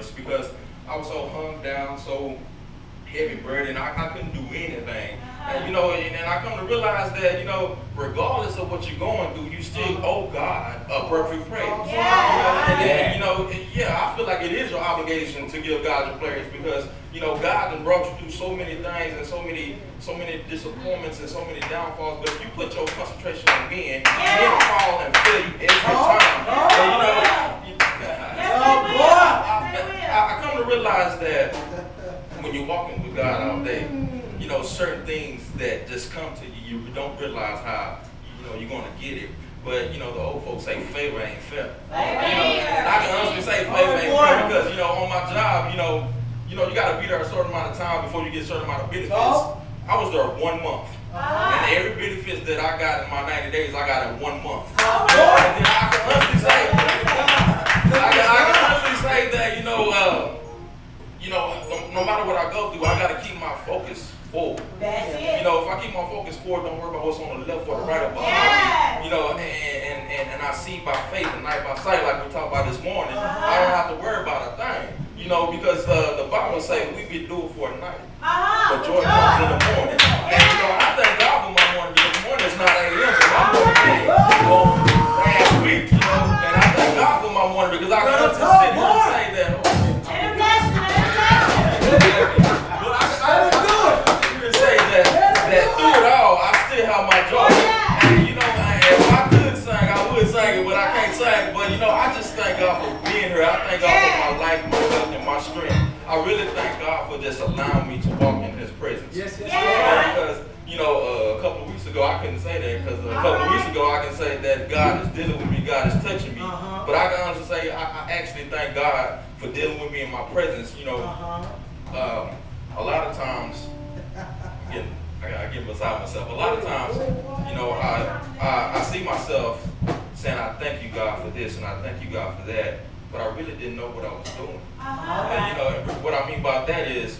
deliverance because I was so hung down, so heavy burden, I couldn't do anything. And, you know, and I come to realize that, you know, regardless of what you're going through, you still owe God a perfect praise. And then, you know, yeah, I feel like it is your obligation to give God your praise because, you know, God has brought you through so many things and so many disappointments and so many downfalls. But if you put your concentration on men, men fall and fail you every time. And, you know, I come to realize that when you're walking with God all day, you know, certain things that just come to you, you don't realize how, you know, you're going to get it. But, you know, the old folks say favor ain't fair. You know, and I can honestly say favor ain't fair because, you know, on my job, you know, you got to be there a certain amount of time before you get a certain amount of benefits. I was there 1 month. And every benefits that I got in my 90 days, I got in 1 month. And then I can honestly say, that, you know, no matter what I go through, I got to keep my focus forward. That's it. You know, if I keep my focus forward, don't worry about what's on the left or the right above me. You know, and I see by faith and not by sight, like we talked about this morning. I don't have to worry about a thing. You know, because the Bible says we be do it for a night, but joy comes in the morning. And you know, I thank God for my morning because the morning is not a.m. but my morning last week. You know, and I thank God for my morning because I can just sit here and say that. That through it all, I still have my joy. And you know, if I could sing, I would sing it, but I can't sing. But you know, I just thank God for being here. I thank God for my life, my health, and my strength. I really thank God for just allowing me to walk in His presence. Because you know, a couple of weeks ago, I couldn't say that because a couple of weeks ago, I can say that God is dealing with me, God is touching me. But I can honestly say, I actually thank God for dealing with me in my presence. You know, a lot of times, I get beside myself. A lot of times, you know, I see myself saying, I thank you, God, for this, and I thank you, God, for that. But I really didn't know what I was doing. And, you know, what I mean by that is,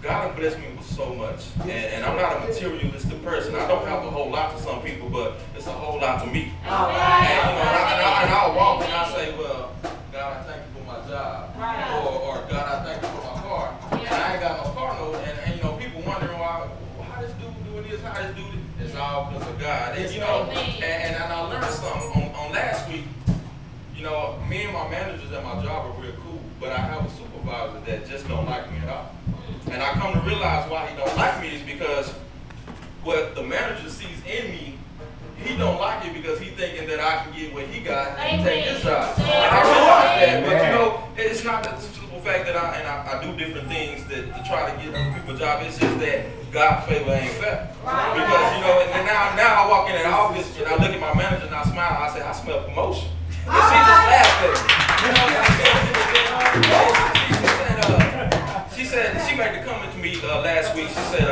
God has blessed me with so much. And I'm not a materialistic person. I don't have a whole lot to some people, but it's a whole lot to me. And, you know, and I'll walk and I say, well, God, I thank you for my job. Or God, I thank you for my car. And I ain't got no car note. And you know, people wondering why. How this do this? It's all because of God. And, you know, and I learned something on last week. You know, me and my managers at my job are real cool, but I have a supervisor that just don't like me at all. And I come to realize why he don't like me is because what the manager sees in me, he don't like it because he thinking that I can get what he got and take his job. And I realize that, but you know, it's not the simple fact that I do different things to try to get other people jobs. It's just that God's favor ain't fair. Because, you know, and now I walk in the office and I look at my manager and I smile, I say, I smell promotion. And she just laughed at me. You know, she made the comment to me last week. She said,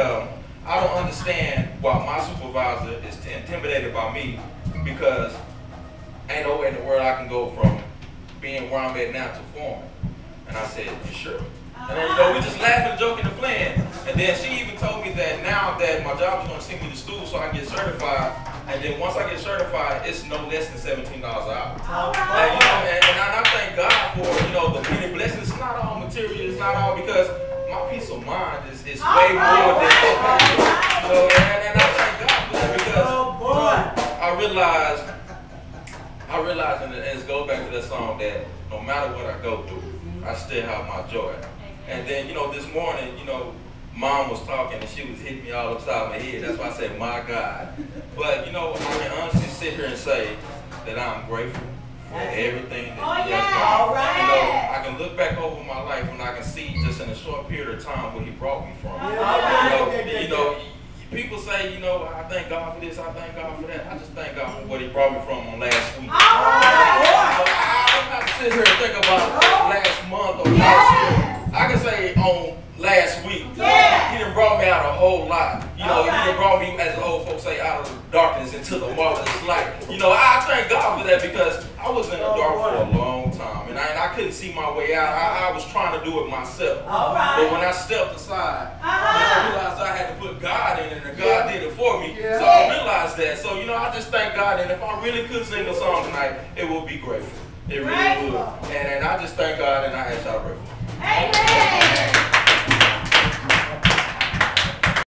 I don't understand why my supervisor is intimidated by me because ain't no way in the world I can go from being where I'm at now to foreman. And I said, you sure? And then, you know, we just laughing, joking, and playing. And then she even told me that now that my job is going to send me to school so I can get certified. And then once I get certified, it's no less than $17 an hour. And, you know, and I thank God for, you know, the many blessings. It's not all material. It's not all because my peace of mind is way more than you know, and I thank God for that because you know, I realize, and it goes back to that song that no matter what I go through, I still have my joy. And then, you know, this morning, you know, Mom was talking and she was hitting me all upside my head. That's why I said, my God. But, you know, I can honestly sit here and say that I'm grateful for everything that He has done. You know, I can look back over my life and I can see just in a short period of time where He brought me from. You know, people say, you know, I thank God for this, I thank God for that. I just thank God for what He brought me from on last week. I don't have to sit here and think about last month or last year. I can say on last week, He done brought me out a whole lot. You know, He done brought me, as the old folks say, out of the darkness into the marvelous light. You know, I thank God for that because I was in the dark for a long time and I couldn't see my way out. I was trying to do it myself. But when I stepped aside, I realized I had to put God in it and God did it for me. So I realized that. So, you know, I just thank God, and if I really could sing a song tonight, it would be Grateful. It really would. And I just thank God and I ask y'all to pray for me. Amen.